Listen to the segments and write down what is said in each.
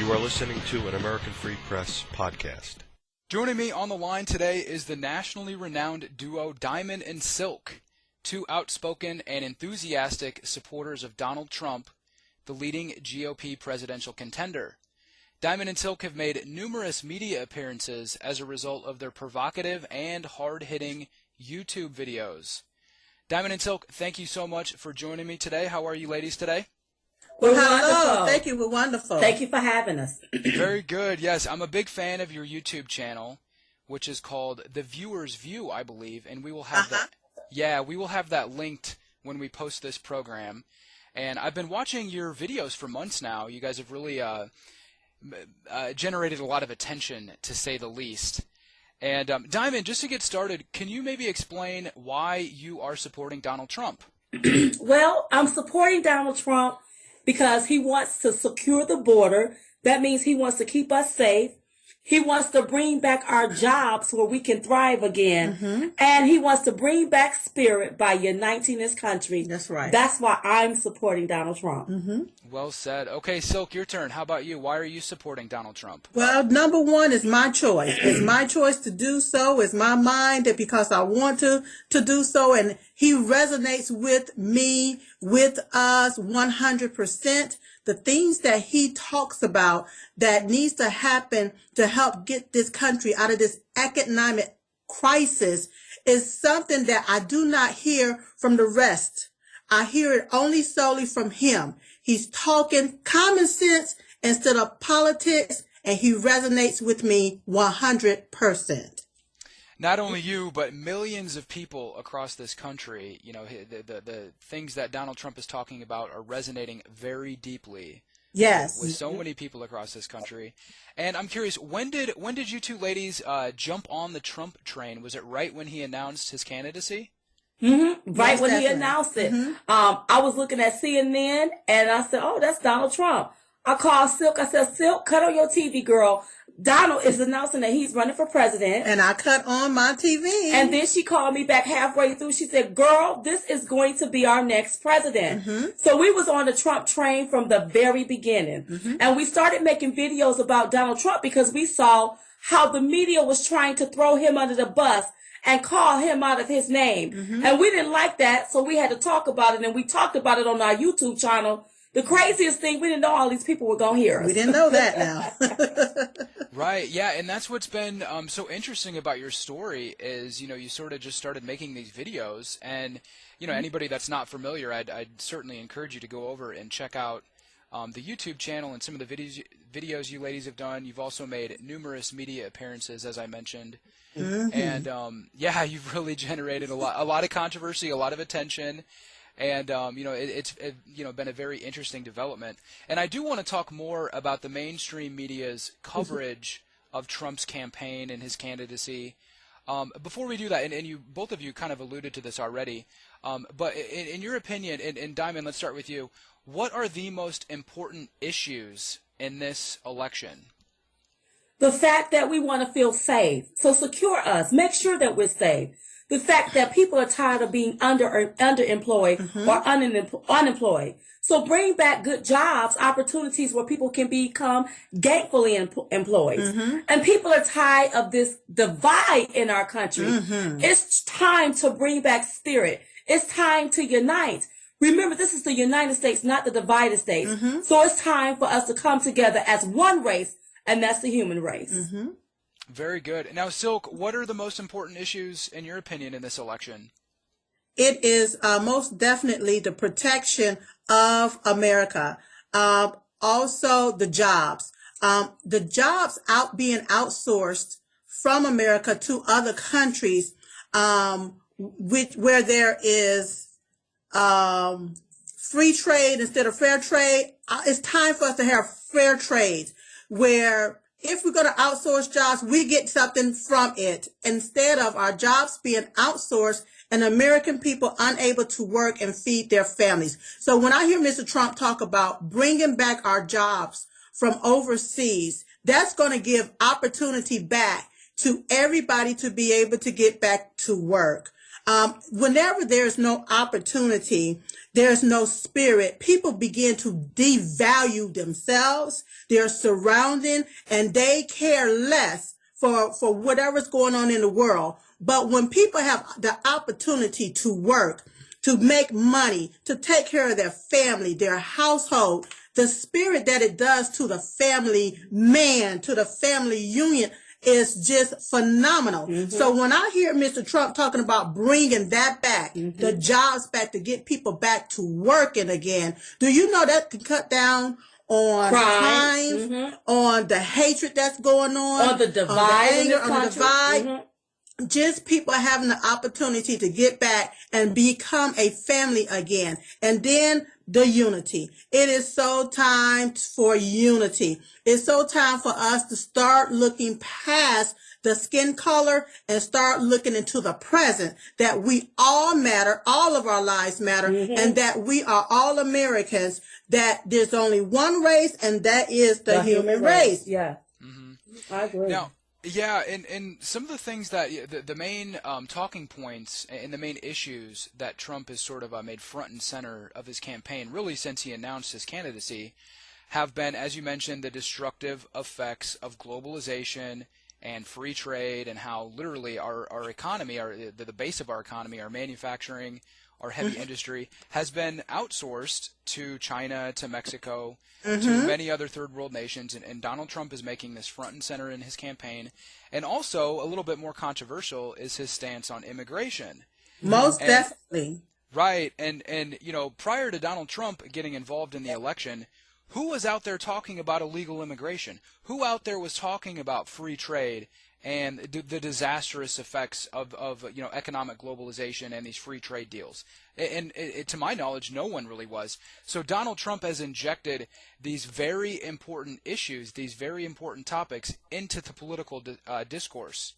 You are listening to an American Free Press podcast. Joining me on the line today is the nationally renowned duo Diamond and Silk, two outspoken and enthusiastic supporters of Donald Trump, the leading GOP presidential contender. Diamond and Silk have made numerous media appearances as a result of their provocative and hard-hitting YouTube videos. Diamond and Silk, thank you so much for joining me today. How are you ladies today? We're Hello. wonderful. Thank you. We're wonderful. Thank you for having us. Very good. Yes, I'm a big fan of your YouTube channel, which is called The Viewer's View, I believe, and we will have that. Yeah, we will have that linked when we post this program. And I've been watching your videos for months now. You guys have really generated a lot of attention, to say the least. And Diamond, just to get started, can you maybe explain why you are supporting Donald Trump? Well, I'm supporting Donald Trump because he wants to secure the border. That means he wants to keep us safe. He wants to bring back our jobs where we can thrive again. Mm-hmm. And he wants to bring back spirit by uniting this country. That's right. That's why I'm supporting Donald Trump. Mm-hmm. Well said. Okay, Silk, your turn. How about you? Why are you supporting Donald Trump? Well, number one is my choice. It's my choice to do so. It's my mind that because I want to do so. And he resonates with me, with us 100%. The things that he talks about that needs to happen to help get this country out of this economic crisis is something that I do not hear from the rest. I hear it only solely from him. He's talking common sense instead of politics, and he resonates with me 100%. Not only you, but millions of people across this country, you know, the things that Donald Trump is talking about are resonating very deeply. Yes. With so many people across this country. And I'm curious, when did you two ladies jump on the Trump train? Was it right when he announced his candidacy? Mm-hmm. Right Yes, when definitely. he announced it. Mm-hmm. I was looking at CNN and I said, oh, that's Donald Trump. I called Silk. I said, Silk, cut on your TV, girl. Donald is announcing that he's running for president. And I cut on my TV. And then she called me back halfway through. She said, girl, this is going to be our next president. Mm-hmm. So we was on the Trump train from the very beginning. Mm-hmm. And we started making videos about Donald Trump because we saw how the media was trying to throw him under the bus and call him out of his name. Mm-hmm. And we didn't like that, so we had to talk about it. And we talked about it on our YouTube channel. The craziest thing, we didn't know all these people were going to hear us. We didn't know that now. Right, yeah, and that's what's been so interesting about your story is, you know, you sort of just started making these videos, and, you know, anybody that's not familiar, I'd certainly encourage you to go over and check out the YouTube channel and some of the videos you ladies have done. You've also made numerous media appearances, as I mentioned, and, yeah, you've really generated a lot of controversy, a lot of attention. And, you know, it's you know, been a very interesting development. And I do want to talk more about the mainstream media's coverage of Trump's campaign and his candidacy. Before we do that, and you both of you kind of alluded to this already, but in your opinion, and Diamond, let's start with you, what are the most important issues in this election? The fact that we want to feel safe. So secure us. Make sure that we're safe. The fact that people are tired of being underemployed or unemployed. So bring back good jobs, opportunities where people can become gainfully employed. And people are tired of this divide in our country. It's time to bring back spirit. It's time to unite. Remember, this is the United States, not the divided states. So it's time for us to come together as one race, and that's the human race. Very good. Now, Silk, what are the most important issues, in your opinion, in this election? It is most definitely the protection of America. Also, the jobs. The jobs being outsourced from America to other countries, where there is free trade instead of fair trade. It's time for us to have fair trade, where if we're going to outsource jobs, we get something from it instead of our jobs being outsourced and American people unable to work and feed their families. So when I hear Mr. Trump talk about bringing back our jobs from overseas, that's going to give opportunity back to everybody to be able to get back to work. Whenever there's no opportunity, there's no spirit, people begin to devalue themselves, their surrounding, and they care less for whatever's going on in the world. But when people have the opportunity to work, to make money, to take care of their family, their household, the spirit that it does to the family man, to the family union, is just phenomenal. So when I hear Mr. Trump talking about bringing that back, the jobs back, to get people back to working again, do you know that can cut down on crime, on the hatred that's going on the divide, on the divide? Just people having the opportunity to get back and become a family again. And then the unity. It is so time for unity. It's so time for us to start looking past the skin color and start looking into the present, that we all matter, all of our lives matter, and that we are all Americans, that there's only one race, and that is the human race. Yeah. I agree. Now, yeah, and some of the things that the main talking points and the main issues that Trump has sort of made front and center of his campaign, really since he announced his candidacy, have been, as you mentioned, the destructive effects of globalization and free trade, and how literally our economy, the base of our economy, our manufacturing, our heavy industry, has been outsourced to China, to Mexico, to many other third world nations, and Donald Trump is making this front and center in his campaign. And also, a little bit more controversial is his stance on immigration. Most definitely. Right, and you know, prior to Donald Trump getting involved in the election, who was out there talking about illegal immigration? Who out there was talking about free trade and the disastrous effects of you know, economic globalization and these free trade deals? And to my knowledge, no one really was. So Donald Trump has injected these very important issues, these very important topics into the political discourse.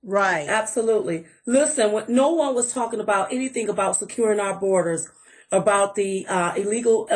Right. Absolutely. Listen, no one was talking about anything about securing our borders, about the illegal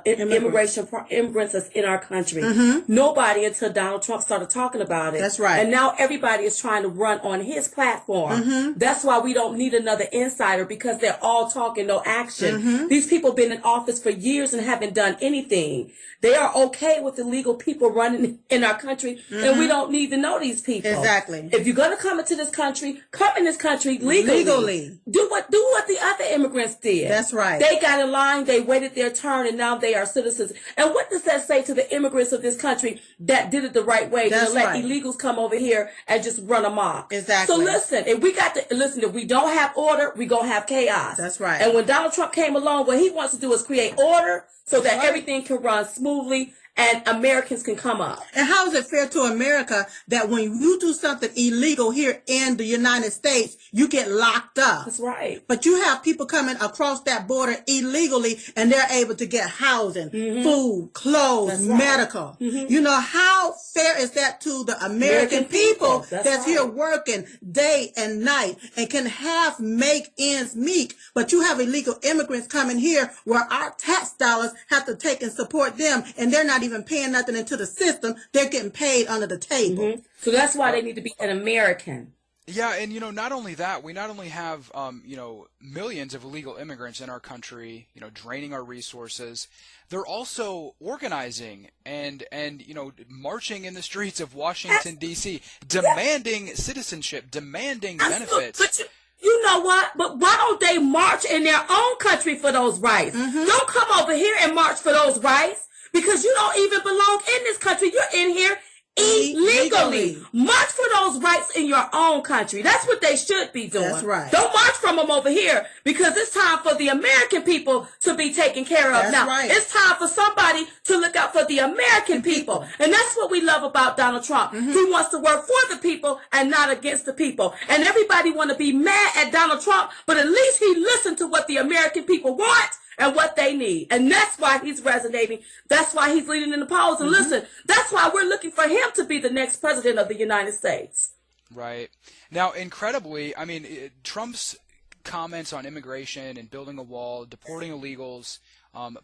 immigrants that's in our country. Nobody until Donald Trump started talking about it. That's right. And now everybody is trying to run on his platform. That's why we don't need another insider, because they're all talking, no action. These people have been in office for years and haven't done anything. They are okay with illegal people running in our country, and we don't need to know these people. Exactly. If you're going to come into this country, come in this country legally. Do what the other immigrants did. That's right. They got in line, they waited their turn, and now they are citizens. And what does that say to the immigrants of this country that did it the right way? That's to let right. illegals come over here and just run amok. Exactly. So listen, if we don't have order, we gonna have chaos. That's right. And when Donald Trump came along, what he wants to do is create order so that everything can run smoothly and Americans can come up. And how is it fair to America that when you do something illegal here in the United States, you get locked up? That's right. But you have people coming across that border illegally, and they're able to get housing, food, clothes, medical. You know, how fair is that to the American people that's here working day and night and can make ends meet? But you have illegal immigrants coming here where our tax dollars have to take and support them, and they're not even paying nothing into the system. They're getting paid under the table. So that's why they need to be an American. Yeah, and you know, not only that, we not only have you know, millions of illegal immigrants in our country, you know, draining our resources. They're also organizing and you know, marching in the streets of Washington D.C., demanding citizenship, demanding benefits. But you know what? But why don't they march in their own country for those rights? Don't come over here and march for those rights, because you don't even belong in this country. You're in here illegally. March for those rights in your own country. That's what they should be doing. That's right. Don't march from them over here, because it's time for the American people to be taken care of. That's now, right. it's time for somebody to look out for the American people. And that's what we love about Donald Trump. He wants to work for the people and not against the people. And everybody want to be mad at Donald Trump, but at least he listened to what the American people want and what they need. And that's why he's resonating. That's why he's leading in the polls. And listen, that's why we're looking for him to be the next president of the United States. Right. Now, incredibly, I mean, Trump's comments on immigration and building a wall, deporting illegals,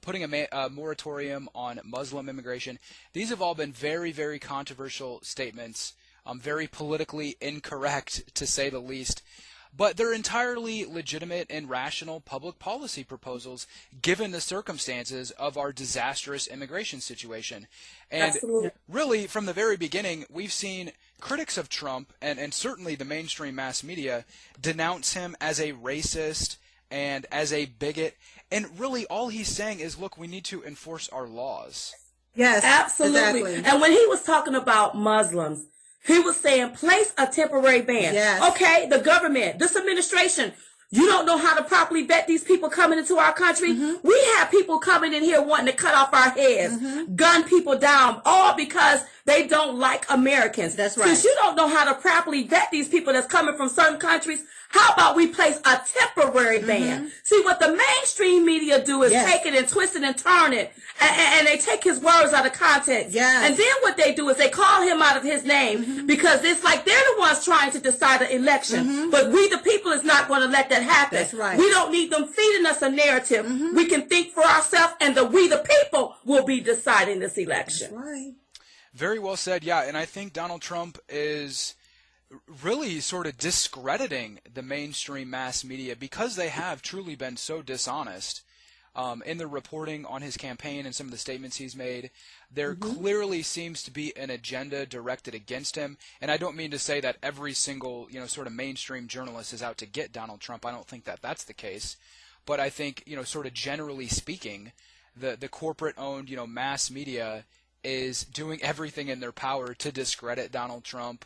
putting a moratorium on Muslim immigration, these have all been very, very controversial statements, very politically incorrect, to say the least. but they're entirely legitimate and rational public policy proposals given the circumstances of our disastrous immigration situation. And Absolutely. really, from the very beginning, we've seen critics of Trump, and certainly the mainstream mass media, denounce him as a racist and as a bigot. And really, all he's saying is, look, we need to enforce our laws. Yes, Absolutely. exactly. And when he was talking about Muslims, he was saying, place a temporary ban. Yes. Okay, the government, this administration, you don't know how to properly vet these people coming into our country. Mm-hmm. We have people coming in here wanting to cut off our heads, gun people down, all because they don't like Americans. That's right. Since you don't know how to properly vet these people that's coming from certain countries, how about we place a temporary ban? See, what the mainstream media do is Yes. take it and twist it and turn it, and they take his words out of context. Yes. And then what they do is they call him out of his name because it's like they're the ones trying to decide the election. But we, the people, is not going to let that happen. That's right. We don't need them feeding us a narrative. We can think for ourselves, and we, the people, will be deciding this election. Right. Very well said, yeah. And I think Donald Trump is really sort of discrediting the mainstream mass media because they have truly been so dishonest in the reporting on his campaign and some of the statements he's made. There clearly seems to be an agenda directed against him, and I don't mean to say that every single sort of mainstream journalist is out to get Donald Trump. I don't think that that's the case, but I think sort of generally speaking, the corporate-owned mass media is doing everything in their power to discredit Donald Trump.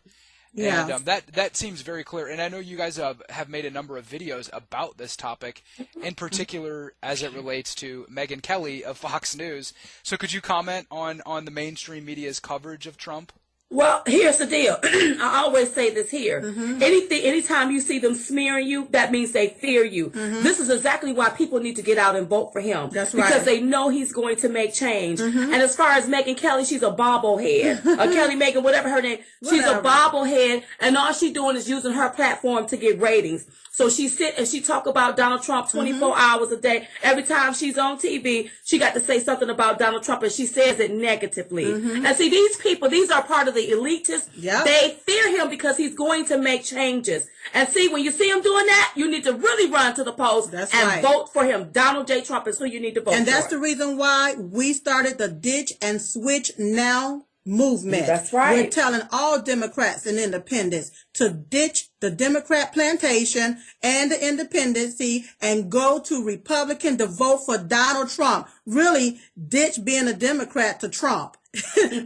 Yeah. And that seems very clear. And I know you guys have made a number of videos about this topic, in particular as it relates to Megyn Kelly of Fox News. So could you comment on the mainstream media's coverage of Trump? Well, here's the deal. I always say this here. Anytime you see them smearing you, that means they fear you. This is exactly why people need to get out and vote for him. That's right. Because they know he's going to make change. And as far as Megyn Kelly, she's a bobblehead. Kelly Megyn, whatever her name, she's a bobblehead, and all she's doing is using her platform to get ratings. So she sit and she talk about Donald Trump 24 hours a day. Every time she's on TV, she got to say something about Donald Trump, and she says it negatively. And see, these people, these are part of the elitists. Yep. They fear him because he's going to make changes. And see, when you see him doing that, you need to really run to the polls and right. vote for him. Donald J. Trump is who you need to vote for. And that's the reason why we started the Ditch and Switch Now movement. That's right. We're telling all Democrats and independents to ditch the Democrat plantation and the independency and go to Republican to vote for Donald Trump. Really ditch being a Democrat to Trump.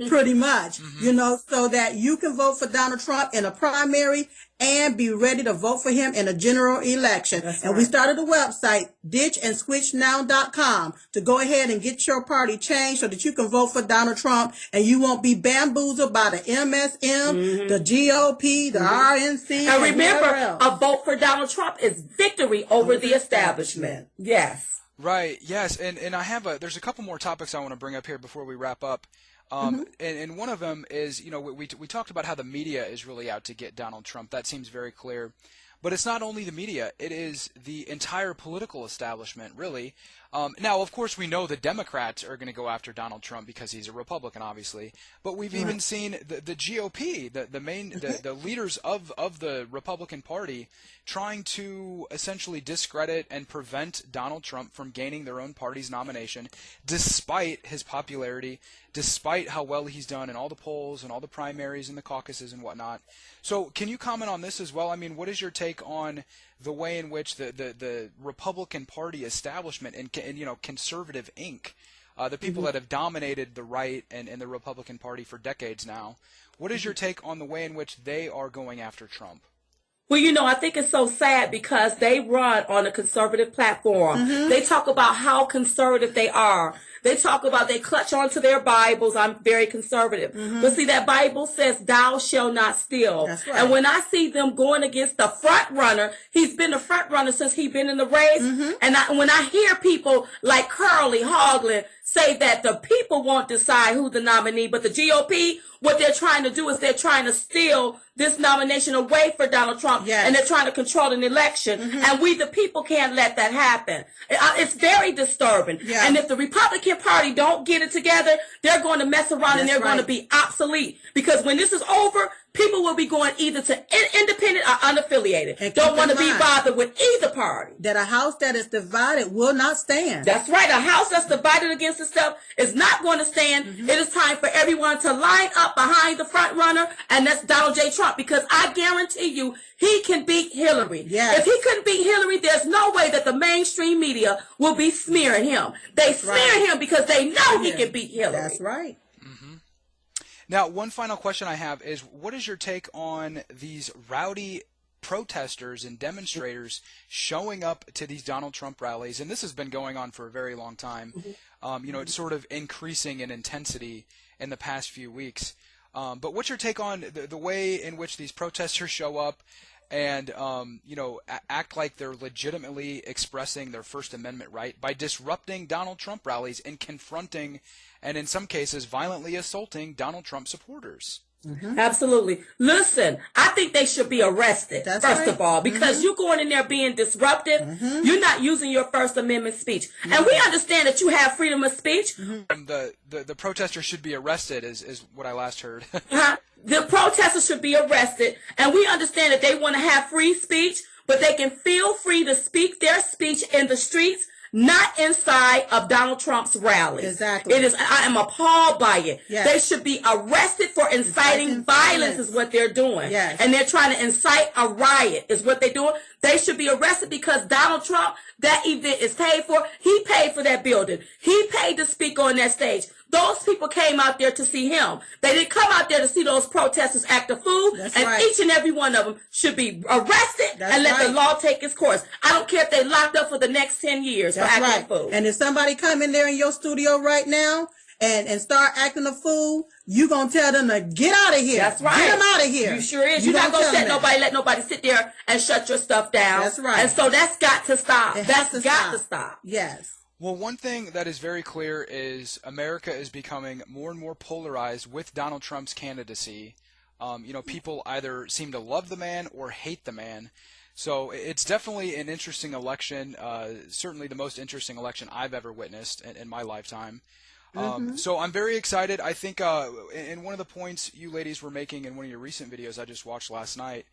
Pretty much, so that you can vote for Donald Trump in a primary and be ready to vote for him in a general election. And we started a website, ditchandswitchnow.com, to go ahead and get your party changed so that you can vote for Donald Trump and you won't be bamboozled by the MSM, the GOP, the RNC. And remember, a vote for Donald Trump is victory over the establishment. Yes. Right. Yes. And there's a couple more topics I want to bring up here before we wrap up. And one of them is, we talked about how the media is really out to get Donald Trump. That seems very clear. But it's not only the media. It is the entire political establishment, really. Now, of course, we know the Democrats are going to go after Donald Trump because he's a Republican, obviously. But we've even seen the GOP, the leaders of the Republican Party, trying to essentially discredit and prevent Donald Trump from gaining their own party's nomination, despite his popularity, despite how well he's done in all the polls and all the primaries and the caucuses and whatnot. So can you comment on this as well? I mean, what is your take on the way in which the Republican Party establishment and conservative Inc., the people that have dominated the right and the Republican Party for decades now, what is your take on the way in which they are going after Trump? Well, I think it's so sad because they run on a conservative platform. They talk about how conservative they are. They talk about they clutch onto their Bibles. I'm very conservative. But see, that Bible says, thou shalt not steal. That's right. And when I see them going against the front runner, he's been the front runner since he's been in the race. And when I hear people like Curly Hoagland say that the people won't decide who's the nominee, but the GOP, what they're trying to do is they're trying to steal this nomination away for Donald Trump, and they're trying to control an election, and we, the people, can't let that happen. It's very disturbing. And if the Republican Party don't get it together, they're going to mess around and they're going to be obsolete. Because when this is over, people will be going either to independent or unaffiliated. And Don't keep want to in be mind bothered with either party. that a house that is divided will not stand. That's right. A house that's divided against itself is not going to stand. It is time for everyone to line up behind the front runner, and that's Donald J. Trump, because I guarantee you he can beat Hillary. Yes. If he couldn't beat Hillary, there's no way that the mainstream media will be smearing him. They smear him because they know he can beat Hillary. That's right. Now, one final question I have is, what is your take on these rowdy protesters and demonstrators showing up to these Donald Trump rallies? And this has been going on for a very long time. It's sort of increasing in intensity in the past few weeks. But what's your take on the way in which these protesters show up and, act like they're legitimately expressing their First Amendment right by disrupting Donald Trump rallies and confronting and in some cases violently assaulting Donald Trump supporters? Absolutely. Listen, I think they should be arrested, first of all, because you're going in there being disruptive. You're not using your First Amendment speech. And we understand that you have freedom of speech. The protesters should be arrested is what I last heard. The protesters should be arrested, and we understand that they want to have free speech, but they can feel free to speak their speech in the streets, not inside of Donald Trump's rallies. Exactly. I am appalled by it. Yes. They should be arrested for inciting violence is what they're doing. Yes. And they're trying to incite a riot is what they're doing. They should be arrested because Donald Trump, that event is paid for. He paid for that building. He paid to speak on that stage. Those people came out there to see him. They didn't come out there to see those protesters act a fool. That's and right. each and every one of them should be arrested That's and let the right. law take its course. I don't care if they locked up for the next 10 years That's for acting right. a fool. And if somebody come in there in your studio right now and start acting a fool, you gonna tell them to get out of here. That's right. Get them out of here. You sure is. You're not going to let nobody sit there and shut your stuff down. That's right. And so that's got to stop. That's got to stop. Yes. Well, one thing that is very clear is America is becoming more and more polarized with Donald Trump's candidacy. People either seem to love the man or hate the man. So it's definitely an interesting election, certainly the most interesting election I've ever witnessed in my lifetime. So I'm very excited. I think and one of the points you ladies were making in one of your recent videos I just watched last night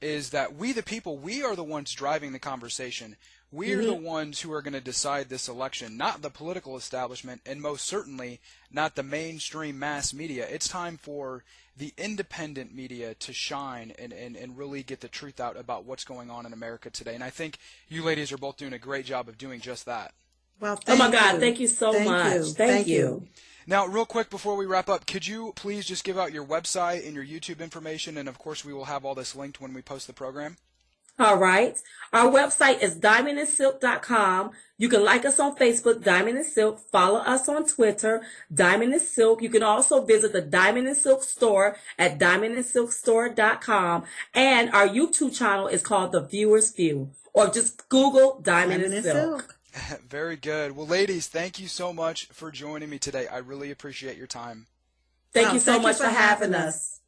is that we the people, we are the ones driving the conversation. We are the ones who are going to decide this election, not the political establishment, and most certainly not the mainstream mass media. It's time for the independent media to shine and really get the truth out about what's going on in America today. And I think you ladies are both doing a great job of doing just that. Well, Oh my God, thank you so much. Thank you. Now, real quick before we wrap up, could you please just give out your website and your YouTube information? And, of course, we will have all this linked when we post the program. All right. Our website is diamondandsilk.com. You can like us on Facebook, Diamond and Silk. Follow us on Twitter, Diamond and Silk. You can also visit the Diamond and Silk store at diamondandsilkstore.com. And our YouTube channel is called The Viewer's View. Or just Google Diamond and Silk. Very good. Well, ladies, thank you so much for joining me today. I really appreciate your time. Thank you so much for having us.